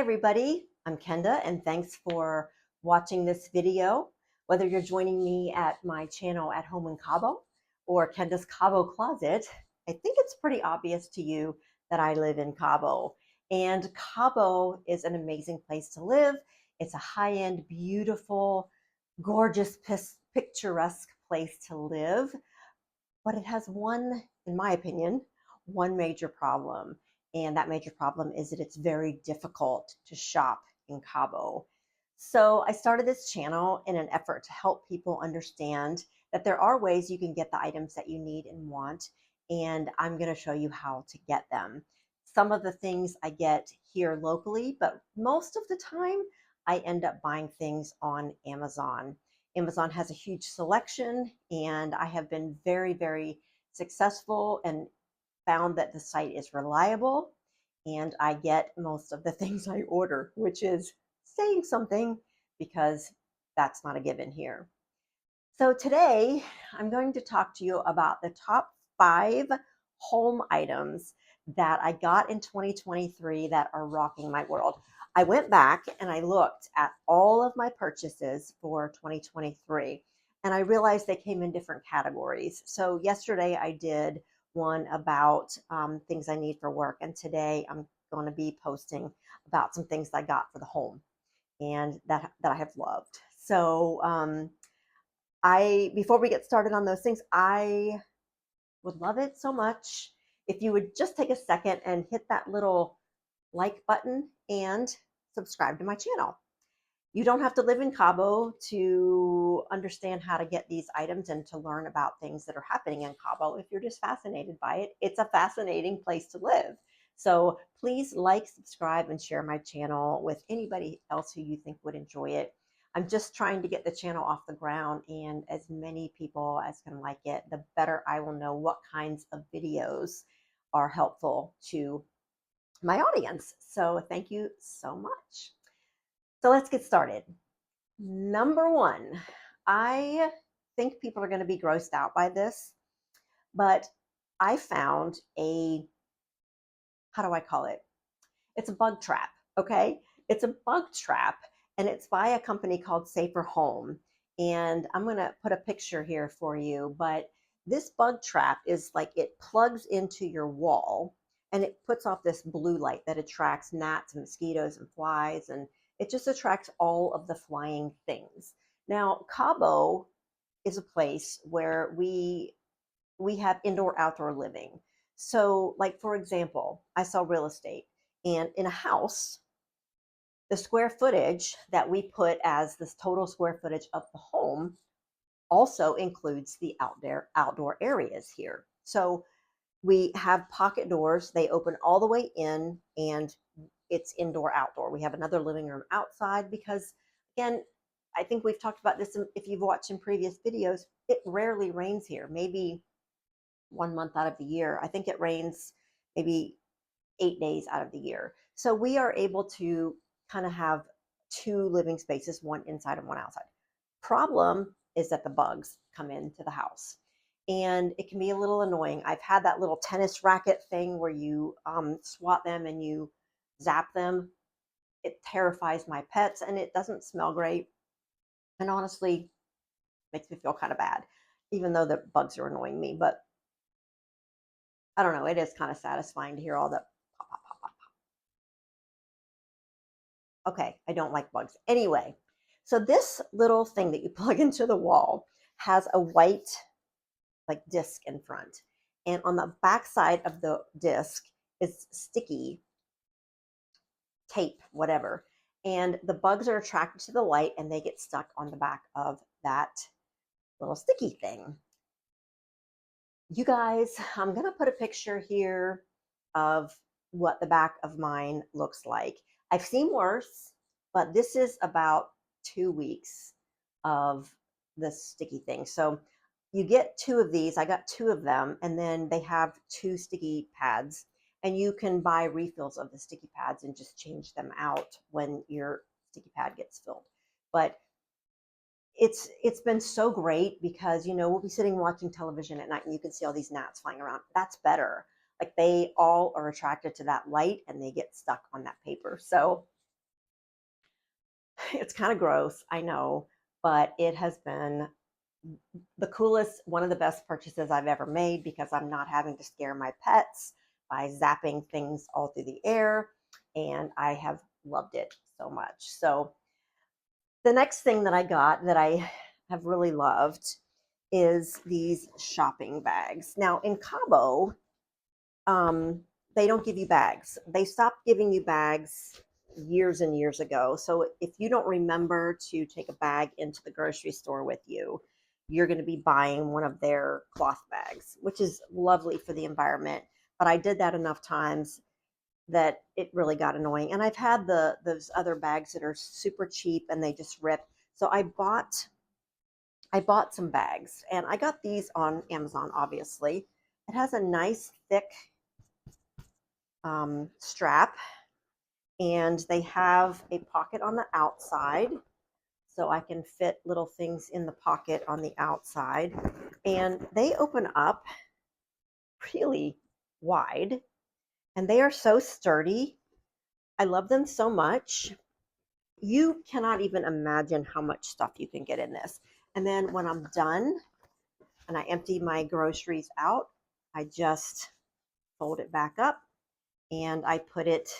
everybody, I'm Kenda and thanks for watching this video. Whether you're joining me at my channel at home in Cabo or Kenda's Cabo Closet, I think it's pretty obvious to you that I live in Cabo. And Cabo is an amazing place to live. It's a high-end, beautiful, gorgeous, picturesque place to live. But it has one, in my opinion, one major problem. And that major problem is that it's very difficult to shop in Cabo. So I started this channel in an effort to help people understand that there are ways you can get the items that you need and want, and I'm going to show you how to get them. Some of the things I get here locally, but most of the time I end up buying things on Amazon. Amazon has a huge selection, and I have been very, very successful and found that the site is reliable, and I get most of the things I order, which is saying something because that's not a given here. So today I'm going to talk to you about the top 5 home items that I got in 2023 that are rocking my world. I went back and I looked at all of my purchases for 2023, and I realized they came in different categories. So yesterday I did one about things I need for work, and today I'm going to be posting about some things I got for the home and that I have loved. So before we get started on those things, I would love it so much if you would just take a second and hit that little like button and subscribe to my channel. You don't have to live in Cabo to understand how to get these items and to learn about things that are happening in Cabo. If you're just fascinated by it, it's a fascinating place to live. So please like, subscribe, and share my channel with anybody else who you think would enjoy it. I'm just trying to get the channel off the ground, and as many people as can like it, the better I will know what kinds of videos are helpful to my audience. So thank you so much. So let's get started. Number 1, I think people are going to be grossed out by this, but I found how do I call it? It's a bug trap, okay? It's a bug trap, and it's by a company called Safer Home. And I'm going to put a picture here for you, but this bug trap is like it plugs into your wall and it puts off this blue light that attracts gnats and mosquitoes and flies, and it just attracts all of the flying things. Now, Cabo is a place where we have indoor-outdoor living. So, like, for example, I sell real estate, and in a house, the square footage that we put as this total square footage of the home also includes the outdoor areas here. So we have pocket doors. They open all the way in, and it's indoor outdoor. We have another living room outside because, again, I think we've talked about this if you've watched in previous videos. It rarely rains here, maybe 1 month out of the year. I think it rains maybe 8 days out of the year. So we are able to kind of have 2 living spaces, one inside and one outside. Problem is that the bugs come into the house, and it can be a little annoying. I've had that little tennis racket thing where you swat them and you zap them. It terrifies my pets, and it doesn't smell great. And honestly, makes me feel kind of bad, even though the bugs are annoying me. But I don't know, it is kind of satisfying to hear all the pop, pop, pop, pop, pop. Okay, I don't like bugs. Anyway, so this little thing that you plug into the wall has a white like disc in front. And on the back side of the disc is sticky tape, whatever. And the bugs are attracted to the light and they get stuck on the back of that little sticky thing. You guys, I'm going to put a picture here of what the back of mine looks like. I've seen worse, but this is about 2 weeks of this sticky thing. So you get 2 of these. I got 2 of them, and then they have 2 sticky pads, and you can buy refills of the sticky pads and just change them out when your sticky pad gets filled. But it's been so great because, you know, we'll be sitting watching television at night and you can see all these gnats flying around. That's better. Like, they all are attracted to that light and they get stuck on that paper. So it's kind of gross, I know, but it has been the coolest, one of the best purchases I've ever made because I'm not having to scare my pets by zapping things all through the air. And I have loved it so much. So the next thing that I got that I have really loved is these shopping bags. Now in Cabo, um, they don't give you bags. They stopped giving you bags years and years ago. So if you don't remember to take a bag into the grocery store with you, you're going to be buying one of their cloth bags, which is lovely for the environment. But I did that enough times that it really got annoying. And I've had those other bags that are super cheap and they just rip. So I bought some bags and I got these on Amazon, obviously. It has a nice thick strap, and they have a pocket on the outside so I can fit little things in the pocket on the outside, and they open up really wide and they are so sturdy. I love them so much. You cannot even imagine how much stuff you can get in this. And then when I'm done and I empty my groceries out, I just fold it back up and I put it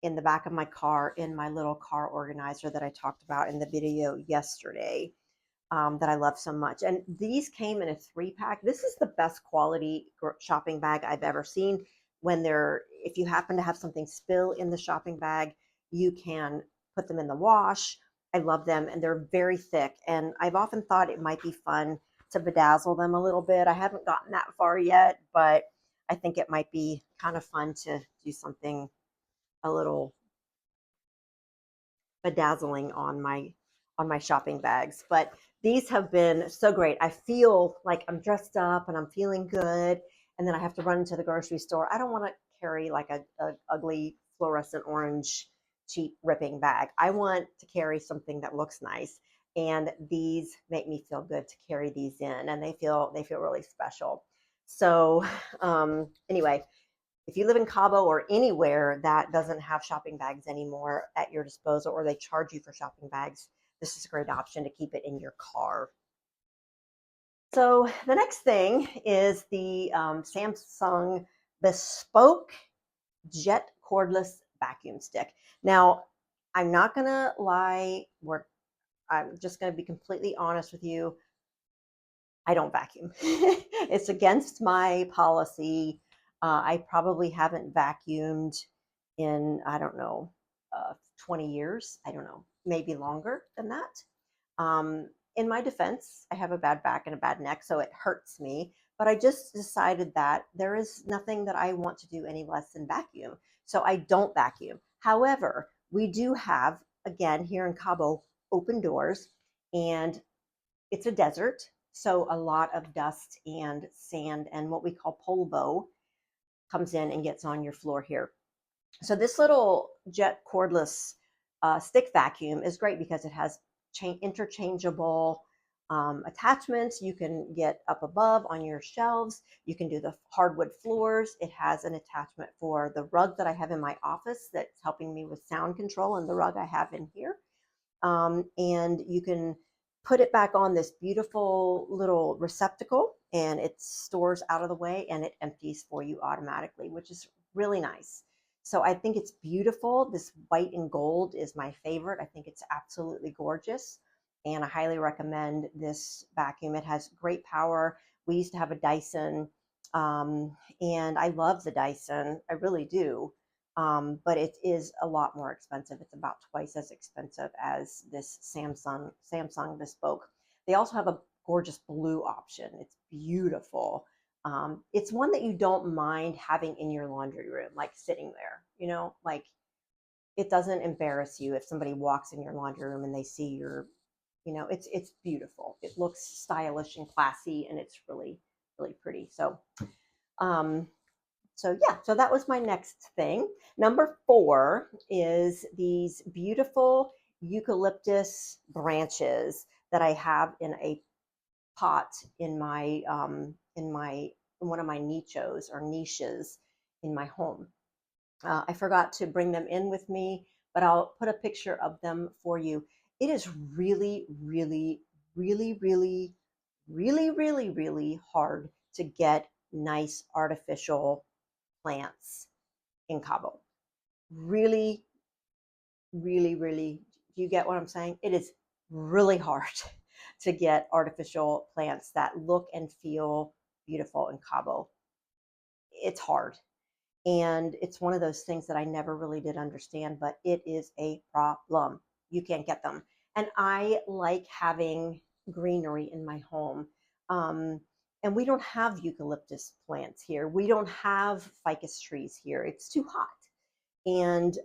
in the back of my car in my little car organizer that I talked about in the video yesterday, that I love so much. And these came in a 3-pack. This is the best quality shopping bag I've ever seen. If you happen to have something spill in the shopping bag, you can put them in the wash. I love them, and they're very thick. And I've often thought it might be fun to bedazzle them a little bit. I haven't gotten that far yet, but I think it might be kind of fun to do something a little bedazzling on my shopping bags. But these have been so great. I feel like I'm dressed up and I'm feeling good, and then I have to run into the grocery store. I don't want to carry like a ugly fluorescent orange cheap ripping bag. I want to carry something that looks nice, and these make me feel good to carry these in, and they feel really special. So anyway, if you live in Cabo or anywhere that doesn't have shopping bags anymore at your disposal, or they charge you for shopping bags, this is a great option to keep it in your car. So the next thing is the Samsung Bespoke Jet Cordless Vacuum Stick. Now, I'm not going to lie, I'm just going to be completely honest with you. I don't vacuum. It's against my policy. I probably haven't vacuumed in, I don't know, 20 years. I don't know, maybe longer than that. In my defense, I have a bad back and a bad neck, so it hurts me. But I just decided that there is nothing that I want to do any less than vacuum. So I don't vacuum. However, we do have, again, here in Cabo, open doors, and it's a desert. So a lot of dust and sand and what we call polvo comes in and gets on your floor here. So this little jet cordless stick vacuum is great because it has interchangeable attachments. You can get up above on your shelves. You can do the hardwood floors. It has an attachment for the rug that I have in my office that's helping me with sound control, and the rug I have in here. And you can put it back on this beautiful little receptacle, and it stores out of the way and it empties for you automatically, which is really nice. So I think it's beautiful. This white and gold is my favorite. I think it's absolutely gorgeous, and I highly recommend this vacuum. It has great power. We used to have a Dyson, and I love the Dyson. I really do. But it is a lot more expensive. It's about twice as expensive as this Samsung Bespoke. They also have a gorgeous blue option. It's beautiful. It's one that you don't mind having in your laundry room, like sitting there, like it doesn't embarrass you if somebody walks in your laundry room and they see it's beautiful. It looks stylish and classy, and it's really, really pretty. Um, so that was my next thing. Number 4 is these beautiful eucalyptus branches that I have in a pot in one of my nichos or niches in my home. I forgot to bring them in with me but I'll put a picture of them for you. It is really, really, really, really, really, really, really hard to get nice artificial plants in Cabo. Really, really, really, do you get what I'm saying? It is really hard to get artificial plants that look and feel beautiful in Cabo. It's hard. And it's one of those things that I never really did understand, but it is a problem. You can't get them. And I like having greenery in my home. Um, and we don't have eucalyptus plants here. We don't have ficus trees here. It's too hot. And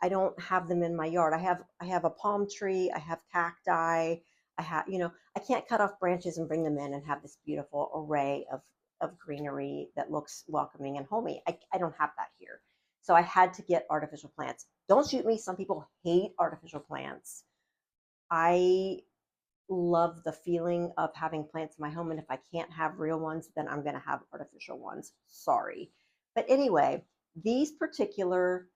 I don't have them in my yard. I have a palm tree, I have cacti, I have, I can't cut off branches and bring them in and have this beautiful array of greenery that looks welcoming and homey. I don't have that here. So I had to get artificial plants. Don't shoot me. Some people hate artificial plants. I love the feeling of having plants in my home. And if I can't have real ones, then I'm going to have artificial ones. Sorry. But anyway, these particular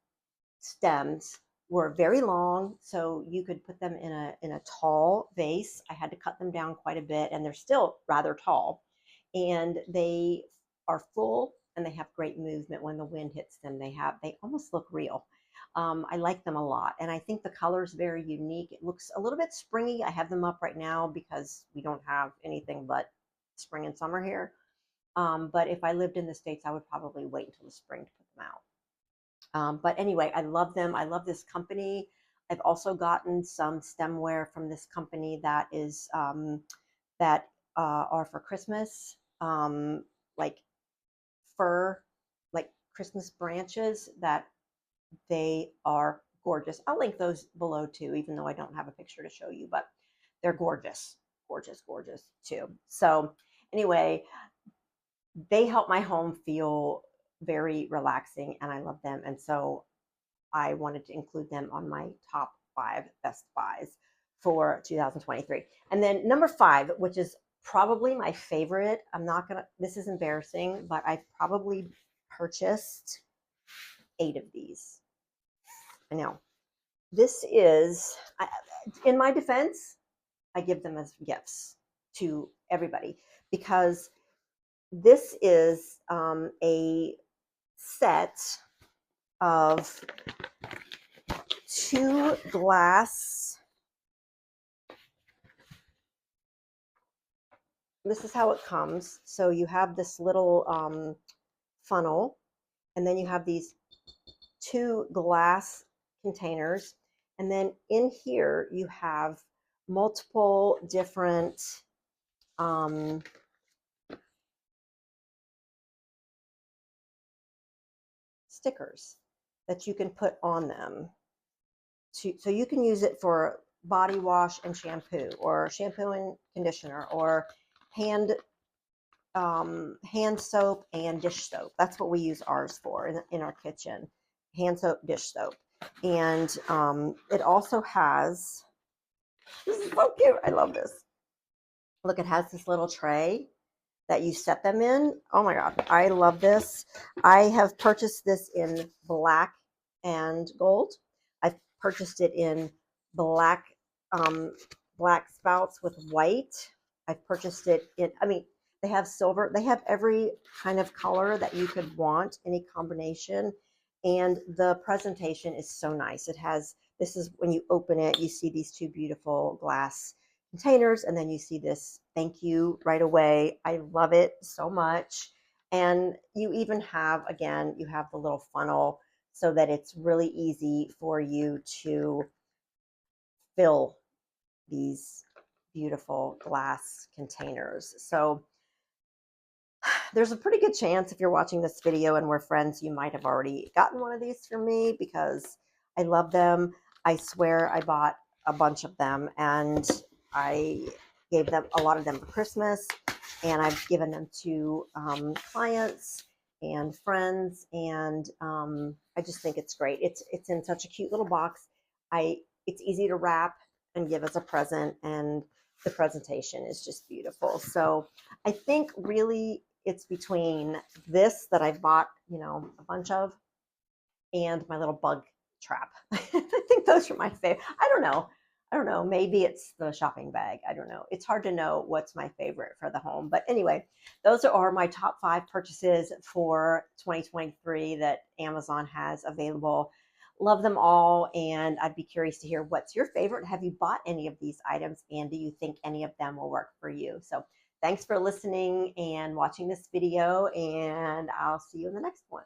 stems were very long, so you could put them in a tall vase. I had to cut them down quite a bit, and they're still rather tall. And they are full, and they have great movement when the wind hits them. They almost look real. I like them a lot, and I think the color is very unique. It looks a little bit springy. I have them up right now because we don't have anything but spring and summer here. But if I lived in the States, I would probably wait until the spring to put them out. But anyway, I love them. I love this company. I've also gotten some stemware from this company that is that are for Christmas, like fir, like Christmas branches that they are gorgeous. I'll link those below too, even though I don't have a picture to show you, but they're gorgeous, gorgeous, gorgeous too. So anyway, they help my home feel very relaxing and I love them. And so I wanted to include them on my top 5 best buys for 2023. And then number 5, which is probably my favorite. This is embarrassing, but I've probably purchased 8 of these. I know. This is, in my defense, I give them as gifts to everybody because this is a set of 2 glass. This is how it comes. So you have this little funnel, and then you have these 2 glass containers. And then in here, you have multiple different stickers that you can put on them. So you can use it for body wash and shampoo, or shampoo and conditioner, or hand hand soap and dish soap. That's what we use ours for in our kitchen. Hand soap, dish soap. And it also has, this is so cute. I love this. Look, it has this little tray that you set them in. Oh my God, I love this. I have purchased this in black and gold. I've purchased it in black, black spouts with white. I've purchased it in, they have silver. They have every kind of color that you could want, any combination. And the presentation is so nice. This is when you open it, you see these 2 beautiful glass containers, and then you see this thank you right away. I love it so much. And you even have, again, you have the little funnel so that it's really easy for you to fill these beautiful glass containers. So there's a pretty good chance if you're watching this video and we're friends, you might have already gotten one of these from me because I love them. I swear I bought a bunch of them and I gave them a lot of them for Christmas, and I've given them to clients and friends, and I just think it's great. It's in such a cute little box. It's easy to wrap and give as a present, and the presentation is just beautiful. So I think really it's between this that I bought, a bunch of, and my little bug trap. I think those are my favorite. I don't know. I don't know. Maybe it's the shopping bag. I don't know. It's hard to know what's my favorite for the home. But anyway, those are my top 5 purchases for 2023 that Amazon has available. Love them all. And I'd be curious to hear what's your favorite. Have you bought any of these items? And do you think any of them will work for you? So thanks for listening and watching this video. And I'll see you in the next one.